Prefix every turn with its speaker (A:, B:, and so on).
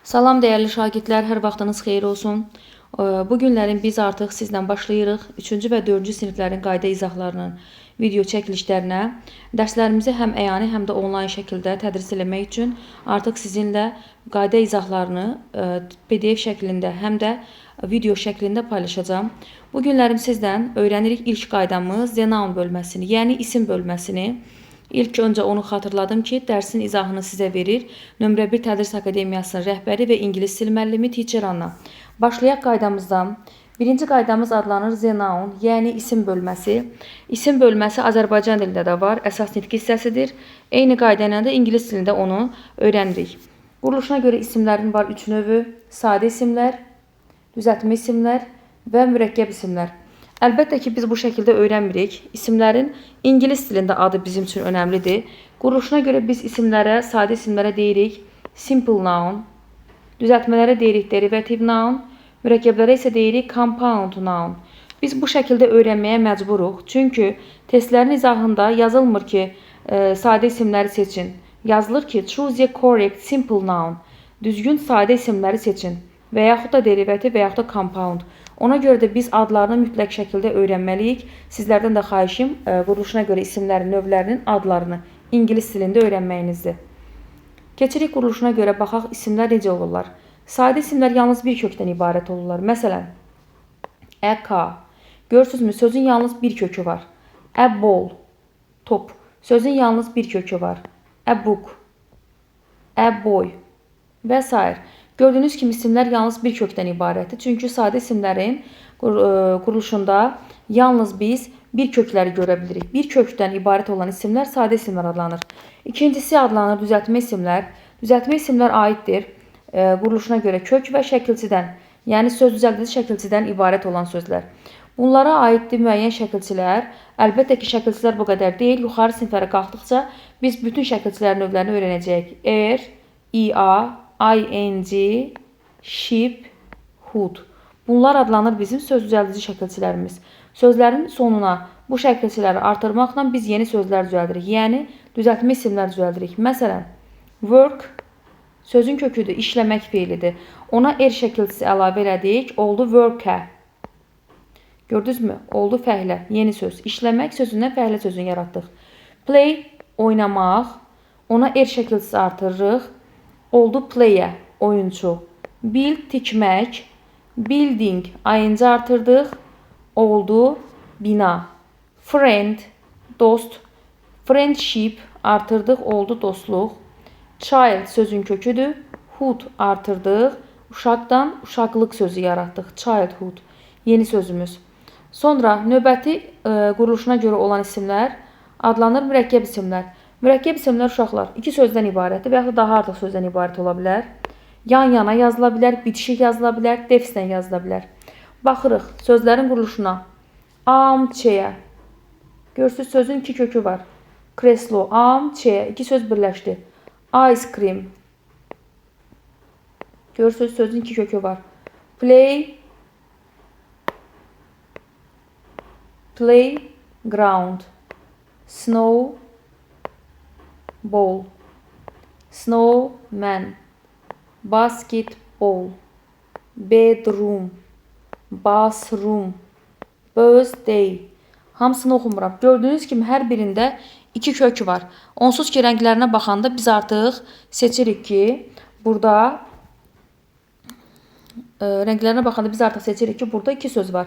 A: Salam dəyərli şagirdlər, hər vaxtınız xeyir olsun. Bu günlərin biz artıq sizlə başlayırıq 3-cü və 4-cü siniflərin qayda izahlarının video çəkilişlərinə. Dərslərimizi həm əyani, həm də onlayn şəkildə tədris eləmək üçün artıq sizinlə qayda izahlarını PDF şəklində, həm də video şəklində paylaşacağım. Bu günlərim sizdən öyrənirik ilk qaydamız the noun bölməsini, yəni isim bölməsini. İlk öncə onu xatırladım ki, dərsin izahını sizə verir Nömrə 1 Tədris Akademiyasının rəhbəri və ingilis dil müəllimi Teacher Anna. Başlayaq qaydamızdan. Birinci qaydamız adlanır the noun, yəni isim bölməsi. İsim bölməsi Azərbaycan dilində də var, əsas nitq hissəsidir. Eyni qayda ilə də ingilis dilində onu öyrənirik. Quruluşuna görə isimlərin var 3 növü: sadə isimlər, düzəltmə isimlər və mürəkkəb isimlər. Əlbəttə ki, biz bu şəkildə öyrənmirik. İsimlərin ingilis dilində adı bizim üçün önəmlidir. Quruluşuna görə biz isimlərə, sadə isimlərə deyirik simple noun, düzəltmələrə deyirik derivative noun, mürəkkəblərə isə deyirik compound noun. Biz bu şəkildə öyrənməyə məcburuq. Çünki testlərin izahında yazılmır ki, sadə isimləri seçin. Yazılır ki, choose a correct simple noun. Düzgün sadə isimləri seçin. Və yaxud da derivative və yaxud da compound. Ona görə də biz adlarını mütləq şəkildə öyrənməliyik. Sizlərdən də xahişim quruluşuna görə isimlərin növlərinin adlarını ingilis dilində öyrənməyinizdir. Keçirik quruluşuna görə baxaq isimlər necə olurlar. Sadə isimlər yalnız bir kökdən ibarət olurlar. Məsələn, a car. Görürsünüzmü? Sözün yalnız bir kökü var. A ball. Top. Sözün yalnız bir kökü var. A book. A boy. Və s. Gördüyünüz kimi isimlər yalnız bir kökdən ibarətdir. Çünki sadə isimlərin quruluşunda yalnız biz bir kökləri görə bilirik. Bir kökdən ibarət olan isimlər sadə isimlər adlanır. İkincisi adlanır düzəltmə isimlər. Düzəltmə isimlər aiddir quruluşuna görə kök və şəkilçidən, yəni söz düzəldici şəkilçidən ibarət olan sözlər. Bunlara aiddir müəyyən şəkilçilər. Əlbəttə ki, şəkilçilər bu qədər deyil. Yuxarı siniflərə qalxdıqca biz bütün şəkilçilərin növlərini öyrənəcəyik. EA, ing, ship, hood. Bunlar adlanır bizim söz düzəldici şəkilçilərimiz. Sözlərin sonuna bu şəkilçiləri artırmaqla biz yeni sözlər düzəldirik. Yəni, düzəltmə isimlər düzəldirik. Məsələn, work sözün köküdür, işləmək feilidir. Ona şəkilçisi əlavə elədik, oldu worker. Gördünüzmü? Oldu fəhlə, yeni söz. İşləmək sözündən fəhlə sözünü yaratdıq. Play, oynamaq. Ona şəkilçisi artırırıq. Oldu player, oyuncu. Build, tikmək. Building, ing artırdıq. Oldu bina. Friend, dost. Friendship artırdıq. Oldu dostluq. Child sözün köküdür. Hood artırdıq. Uşaqdan uşaqlıq sözü yaratdıq. Childhood, yeni sözümüz. Sonra növbəti quruluşuna görə olan isimlər adlanır mürəkkəb isimlər. Mürəkkəb isimlər uşaqlar iki sözdən ibarətdir və yaxud daha artıq sözdən ibarət ola bilər. Yan-yana yazıla bilər, bitişik yazıla bilər, defislə yazıla bilər. Baxırıq sözlərin quruluşuna. Armchair. Görürsünüz, sözün iki kökü var. Kreslo, armchair. İki söz birləşdi. Ice cream. Görürsünüz, sözün iki kökü var. Playground. Snowball. Snowman. Basketball. Bedroom. Bathroom. Birthday. Hamısını oxumuram. Gördüyünüz kimi hər birində iki kök var. Onsuz ki, rənglərinə baxanda biz artıq seçirik ki, burada burada iki söz var.